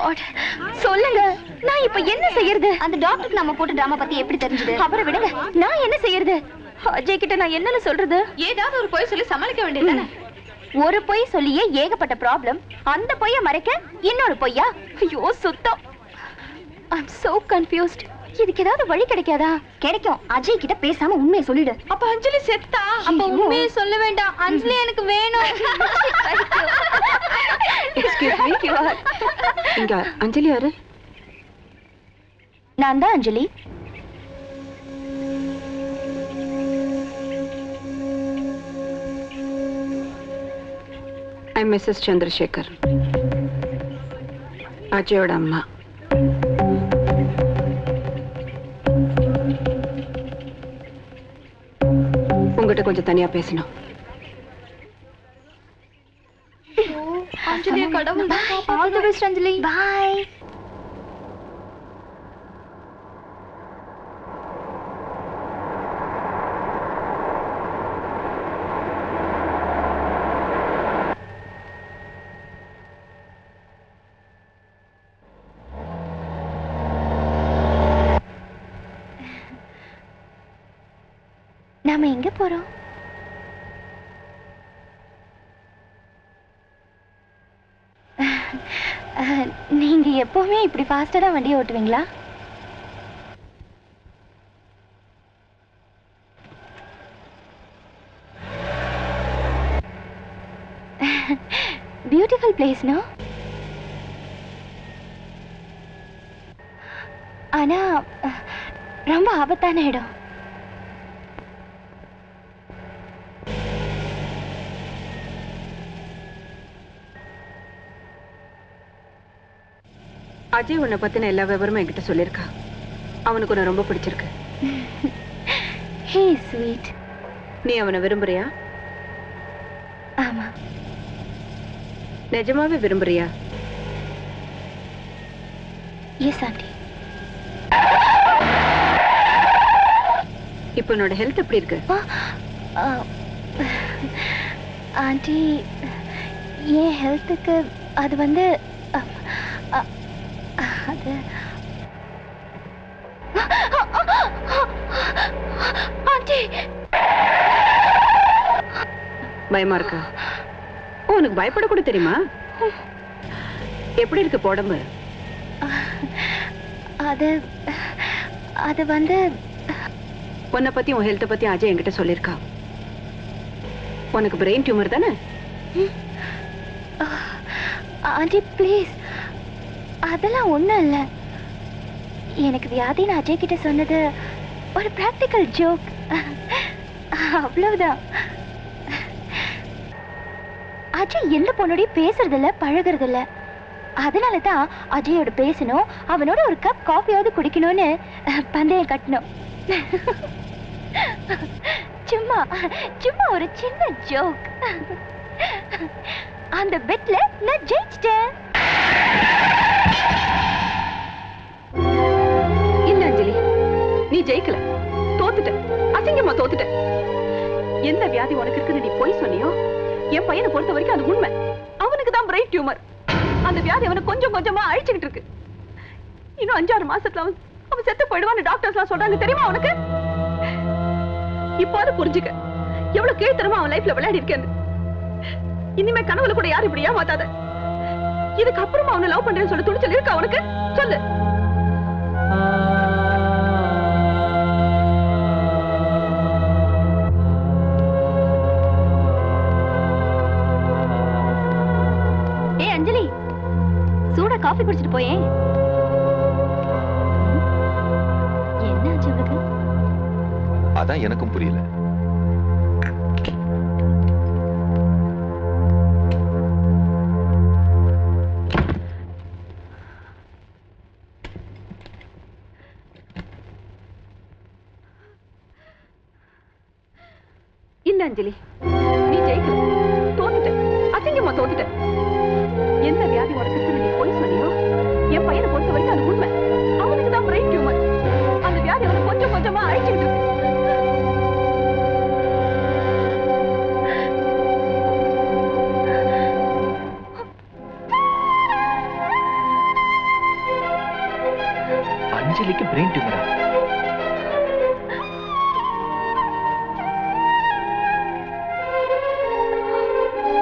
God, சொல்லுங்க, நான் இப்ப என்ன செய்யறது? அந்த டாக்டருக்கு நம்ம போட்ட டிராமா பத்தி எப்படி தெரிஞ்சது? அவரை விடுங்க, நான் என்ன செய்யறது? அஜய் கிட்ட நான் என்னன்னு சொல்றது? ஏதாவது ஒரு பொய் சொல்லி சமாளிக்க வேண்டியதுதானே? ஒரு பொய் சொல்லியே ஏகப்பட்ட ப்ராப்ளம். அந்த பொய்ய மறைக்க இன்னொரு பொய்யா? ஐயோ சுத்தம். I'm so confused. இதுக்கு ஏதாவது வழி கிடைக்காதா? கிடைக்கும். அஜய் கிட்ட பேசாம உண்மையை சொல்லிடு. அப்ப அஞ்சலி செத்தா? அப்ப உண்மையை சொல்ல வேண்டாம். அஞ்சலி எனக்கு வேணும். Excuse me, you are. இங்க அஞ்சலி யாரு? நான் தான் அஞ்சலி. I'm Mrs. Chandrasekhar. அஜயோட அம்மா. உங்ககிட்ட கொஞ்சம் தனியா பேசணும். அஞ்சலி கடவுள் all the best Anjali. Bye. நாம எங்க போறோம்? நீங்க எப்பவுமே இப்படி ஃபாஸ்டா தான் வண்டியை ஓட்டுவீங்களா? Beautiful place no? ஆனா ரொம்ப ஆபத்தான இடம். அஜய் உன்னை பத்தின எல்லா விவரமும் என்கிட்ட சொல்லியிருக்கா. அவனுக்கு உன்னை ரொம்ப பிடிச்சிருக்கு. He is sweet. நீ அவனை விரும்புறியா? ஆமா. நிஜமாவே விரும்புறியா? S aunty. இப்போ உன்னோட ஹெல்த் எப்படி இருக்கு? ஆண்டி, என் ஹெல்த்துக்கு அது வந்து அது ஆண்டி. பயமா இருக்கா? உனக்கு பயப்பட கூட தெரியுமா? எப்படி இருக்கு உடம்பு? அது அது வந்து உன்னை பத்தி உன் ஹெல்த்தை பத்தி அஜய் என்கிட்ட சொல்லியிருக்கா. உனக்கு பிரெயின் டியூமர் தானே? ஆண்டி ப்ளீஸ், அதெல்லாம் ஒண்ணும் இல்ல. எனக்கு வியாதின்னு அஜய் கிட்ட சொன்னது ஒரு பிராக்டிக்கல் ஜோக், அவ்வளவுதான். அஜய் எந்த பொண்ணோடய பேசுறது இல்ல, பழகிறது இல்ல. அதனாலதான் அஜயோட பேசணும், அவனோட ஒரு கப் காஃபியாவது குடிக்கணும்னு பந்தயம் கட்டணும். சும்மா சும்மா ஒரு சின்ன ஜோக். அந்த பெட்ல நான் ஜெயிச்சிட்டேன். இல்ல அஞ்சலி, நீ ஜெயிக்கல, தோத்துட்ட. அசிங்கமா தோத்துட்ட. எந்த வியாதி உனக்கு இருக்குன்னு நீ போய் சொன்னியோ, என் பையனை பொறுத்த வரைக்கும் அது உண்மை. அவனுக்கு தான் பிரெயின் டியூமர். அந்த வியாதி அவனை கொஞ்சம் கொஞ்சமா அழிச்சுக்கிட்டு இருக்கு. இன்னும் 5-6 மாசத்துல அவன் செத்து போயிடுவான்னு டாக்டர்ஸ் எல்லாம் சொல்றாங்க, தெரியுமா அவனுக்கு? இப்போது புரிஞ்சுக்க எவ்வளவு கீழ்த்தரமா அவன் லைஃப்ல விளையாடி இருக்கேன்னு. இனிமே கனவுல கூட யாரும் இப்படி ஏமாத்தாத. இதுக்கு அப்புறமா அவனை லவ் பண்றேன்னு சொல்லி துணிச்சல் இருக்கா அவனுக்கு? சொல்லு. ஏ அஞ்சலி, சூடா காஃபி குடிச்சிட்டு போயே. என்ன ஆச்சு உனக்கு? அதான் எனக்கும் புரியல. இல்ல அஞ்சலி, நீ ஜெயிக்கல, தோத்துட்ட. அசிங்கமா தோத்துட்ட. எந்த வியாதி உனக்கு இருக்குன்னு நீ போய் சொன்னியோ, என் பையனை பொறுத்த வரைக்கும் அது உண்மை. அவனுக்கு தான் பிரெயின் டியூமர். அந்த வியாதி அவனை கொஞ்சம் கொஞ்சமா அழிச்சுக்கிட்டு இருக்கு. அஞ்சலிக்கு பிரெயின் டியூமரா?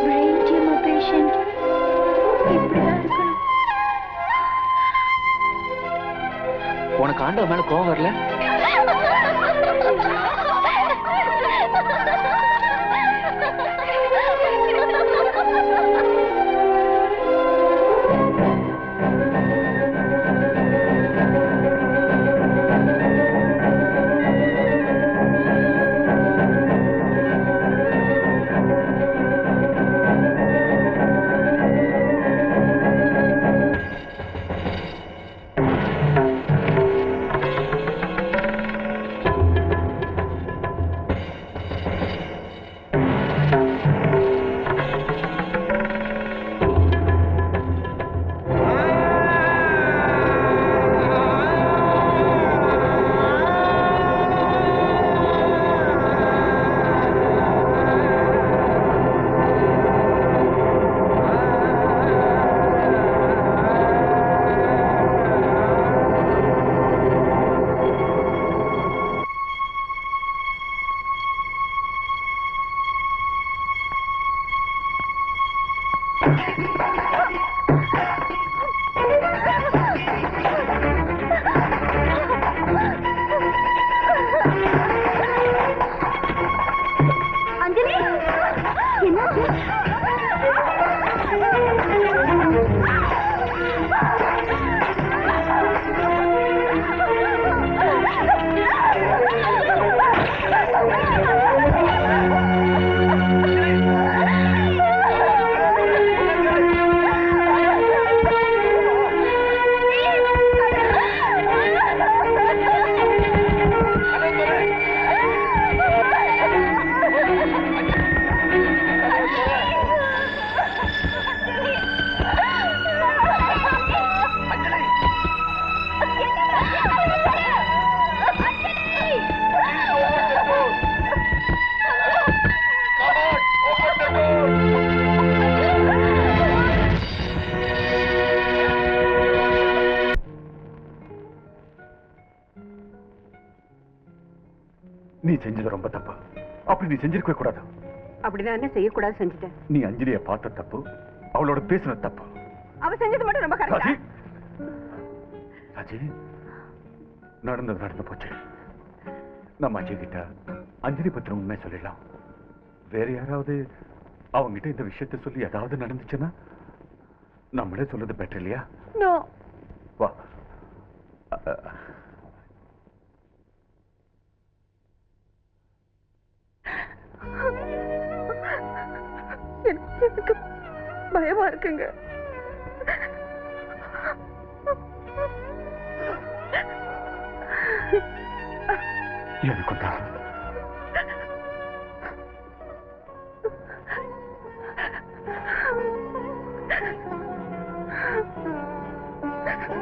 பிரெயின் டியூமர் பேஷண்ட் இப்படிதான் இருக்கணும். உனக்கு ஆண்டவ மேல கோவம் வரல? அஞ்சலி, என்னாச்சு? நீ செஞ்சது ரொம்ப தப்பு. அப்படி நீ செஞ்சிருக்கவே கூடாது. அப்படி நான் என்ன செய்யக்கூடாது செஞ்சுட்டேன். நீ அஞ்சலியை பார்த்த தப்பு, அவளோட பேசின தப்பு. அவ செஞ்சது மட்டும் ரொம்ப கரெக்டா? ராஜி, ராஜி, நடந்தது நடந்து போச்சு. நம்ம அஜய் கிட்ட அஞ்சலி பத்திர உண்மை சொல்லிடலாம். வேற யாராவது அவங்கிட்ட இந்த விஷயத்தை சொல்லி ஏதாவது நடந்துச்சுன்னா நம்மளே சொல்றது பெட்டர் இல்லையா? நோ. வா. எனக்கு பயமா இருக்குங்க. எனக்கும் தான்.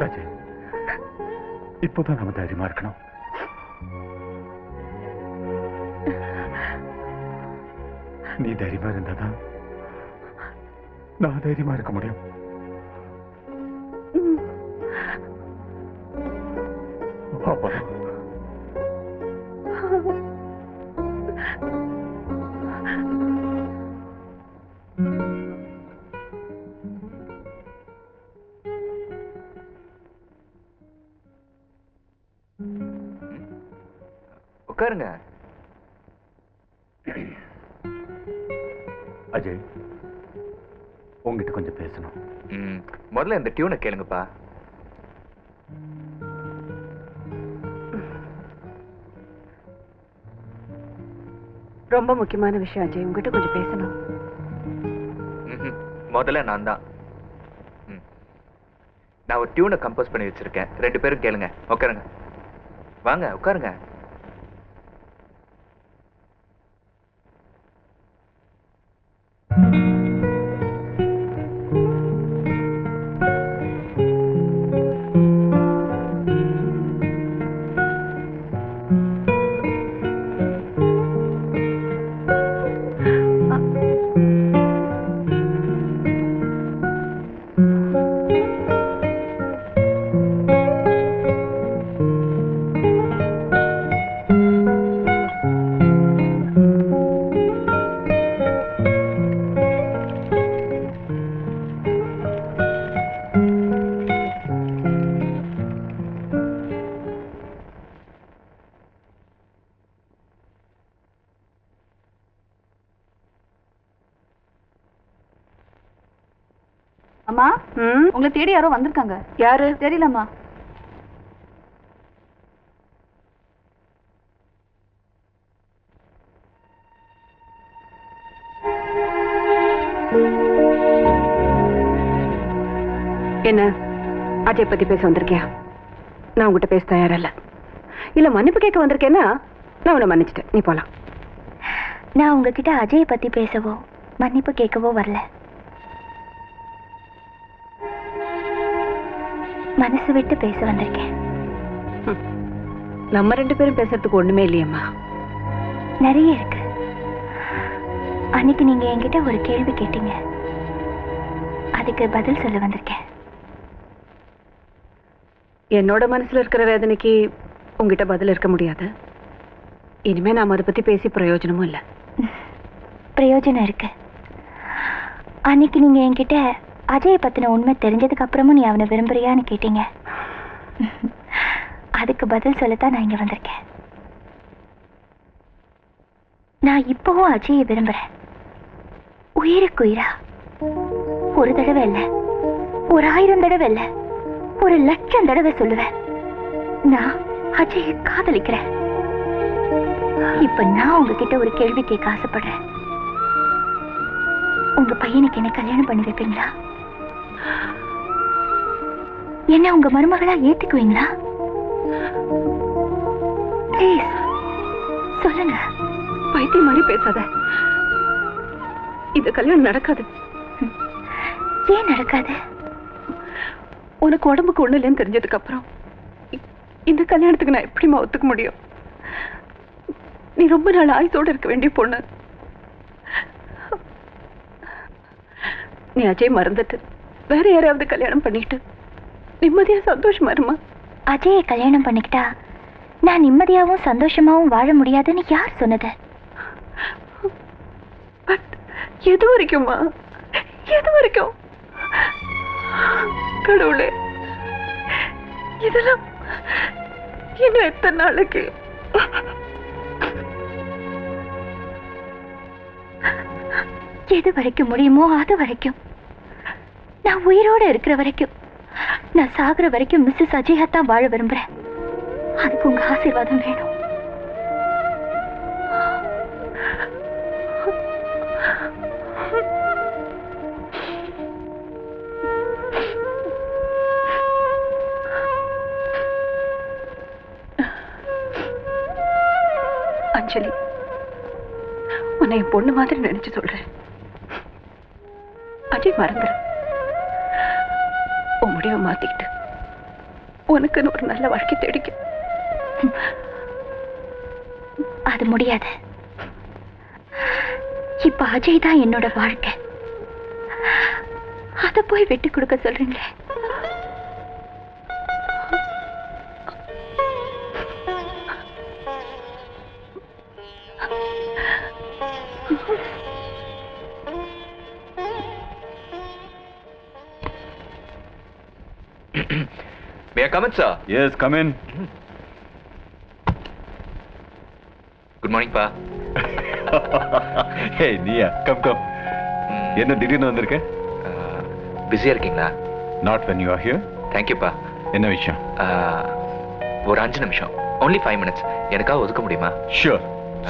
ராஜி, இப்போதான் நம்ம தைரியமா இருக்கணும். நீ தைரியமா இருந்தாதான் நான் தைரியமா இருக்க முடியும். அப்பதான் உட்காருங்க. அஜய், உங்ககிட்ட கொஞ்சம் பேசணும். முதல்ல இந்த டியூனை கேளுங்கப்பா. ரொம்ப முக்கியமான விஷயம் அஜய், உங்ககிட்ட கொஞ்சம் பேசணும். முதல்ல நான் தான். நான் ஒரு டியூனை கம்போஸ் பண்ணி வச்சிருக்கேன். 2 பேரும் கேளுங்க. உட்காருங்க. வாங்க உட்காருங்க. உங்களை தேடி யாரோ வந்திருக்காங்க. யாரு தெரியலம்மா. என்ன அஜய் பத்தி பேச வந்திருக்கியா? நான் உங்ககிட்ட பேச தயாரில்ல. இல்ல மன்னிப்பு கேட்க வந்திருக்கேன்னா நான் உன்னை மன்னிச்சிட்டேன், நீ போலாம். நான் உங்ககிட்ட அஜயை பத்தி பேசவோ மன்னிப்பு கேட்கவோ வரல. மனசு விட்டு பேச வந்திருக்கேன். நம்ம 2 பேரும் பேசுறதுக்கு ஒண்ணுமே இல்லையம்மா. நிறைய இருக்கு. அன்னைக்கு நீங்க என்கிட்ட ஒரு கேள்வி கேட்டீங்க, அதுக்கு பதில் சொல்ல வந்திருக்கேன். என்னோட மனசுல இருக்கிற வேதனைக்கு உங்ககிட்ட பதில் இருக்க முடியாது. இனிமே நாம அதை பத்தி பேசி பிரயோஜனமும் இல்லை. பிரயோஜனம் இருக்கு. அன்னைக்கு நீங்க என்கிட்ட அஜயை பத்தின உண்மை தெரிஞ்சதுக்கு அப்புறமும் நீ அவனை விரும்புறியான்னு கேட்டீங்க. அதுக்கு பதில் சொல்லத்தான் நான் இங்க வந்திருக்கேன். நான் இப்பவும் அஜயை விரும்புறேன், உயிருக்கு உயிரா. ஒரு தடவை இல்ல, ஒரு 1000 தடவை இல்ல, ஒரு 1,00,000 தடவை சொல்லுவேன், நான் அஜயை காதலிக்கிறேன். இப்ப நான் உங்ககிட்ட ஒரு கேள்வி கேட்க ஆசைப்படுறேன். உங்க பையனுக்கு என்ன கல்யாணம் பண்ணி வைப்பீங்களா? என்ன உங்க மருமகளா ஏத்துக்குவீங்களா? ப்ளீஸ் சொல்லுங்க. பைத்தியம் மாதிரி பேசாத. இந்த கல்யாணம் நடக்காது. ஏன் நடக்காது? உனக்கு உடம்புக்கு ஒண்ணு இல்லைன்னு தெரிஞ்சதுக்கு அப்புறம் இந்த கல்யாணத்துக்கு நான் எப்படிமா ஒத்துக்க முடியும்? நீ ரொம்ப நாள் ஆயுசோட இருக்க வேண்டிய பொண்ணு. நீ அஜய் மறந்துட்டு வேற யாராவது கல்யாணம் பண்ணிட்டு நிம்மதியா சந்தோஷமா இருமா. அஜயை கல்யாணம் பண்ணிக்கிட்டா நான் நிம்மதியாவும் சந்தோஷமாவும் வாழ முடியாதுன்னு யார் சொன்னது? பட் எது வரைக்குமா? எது வரைக்கும்? கடவுளே, இதெல்லாம் இன்னும் எத்தனை நாளைக்கு? எது வரைக்கும் முடியுமோ அது வரைக்கும், நான் உயிரோட இருக்கிற வரைக்கும், நான் சாகுற வரைக்கும் மிஸ்ஸஸ் அஜயா தான் வாழ விரும்புறேன். அதுக்கு உங்க ஆசீர்வாதம் வேணும். அஞ்சலி, உன்னை என் பொண்ணு மாதிரி நினைச்சு சொல்றேன். அஜய் மறந்துரு. உன் முடிவை மாத்திக்கிட்டு உனக்குன்னு ஒரு நல்ல வாழ்க்கை தேடிக்க. அது முடியாது. இப்ப அஜய் தான் என்னோட வாழ்க்கை. அத போய் விட்டு கொடுக்க சொல்றீங்களே? May I come in, sir? Yes, come in. Good morning, pa. Hey, Nia, come. என்ன திடீர்னு வந்திருக்க? பிஸியா இருக்கீங்களா? Not when you are here. Thank you, pa. என்ன விஷயம்? ஒரு 5 நிமிஷம். Only 5 minutes. எனக்காக ஒதுக்க முடியுமா? Sure.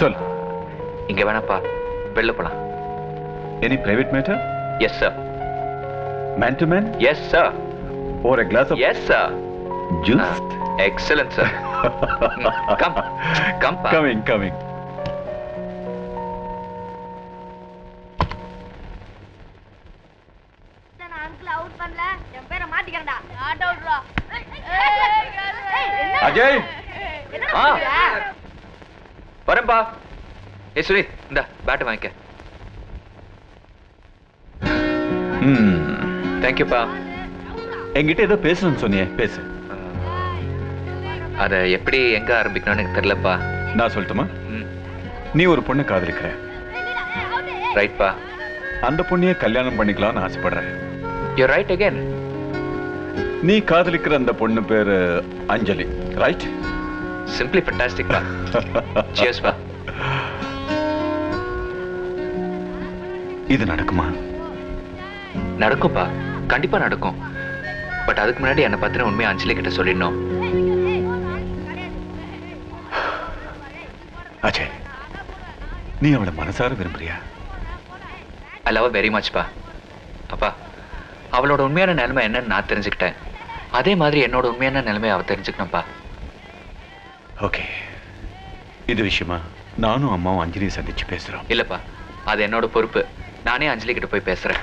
சொல். இங்க வேணாப்பா, வெளில போலாம். Any private matter? Yes, sir. Man to man? Yes, sir. Or a glass of Yes, sir. juice? Excellent, sir. Come, pa. Coming. Ajay, வரேன்பா. சுரி, இந்த பேட் வாங்கிக்க. தேங்க்யூப்பா. என்கிட்ட ஏதோ பேசணும்னு சொன்னியே, பேசு. அத எப்படி எங்க ஆரம்பிக்கணும்னு எனக்கு தெரியலப்பா. நான் சொல்லட்டுமா? நீ ஒரு பொண்ணை காதலிக்கிற, ரைட்பா. அந்த பொண்ணையே கல்யாணம் பண்ணிக்கலாம்னு ஆசைப்படுறேன். You're right again. நீ காதலிக்கிற அந்த பொண்ணு பேரு அஞ்சலி, right? Simply fantastic, pa. Cheers, pa. இது நடக்குமா? நடக்கும்பா, கண்டிப்பா நடக்கும். பட் அதுக்கு முன்னாடி என்னை பத்தின உண்மையை அஞ்சலி கிட்ட சொல்லிடணும். அஜய், நீ அவளை மனசார விரும்புறியா? ஐ லவ் வெரி மச் பா. அப்பா, அவளோட உண்மையான நிலைமை என்னன்னு நான் தெரிஞ்சுக்கிட்டேன். அதே மாதிரி என்னோட உண்மையான நிலைமை அவ தெரிஞ்சுக்கணும்ப்பா. ஓகே, இது விஷயமா நானும் அம்மாவும் அஞ்சலியை சந்திச்சு பேசுறோம். இல்லப்பா, அது என்னோட பொறுப்பு. நானே அஞ்சலி கிட்ட போய் பேசுறேன்.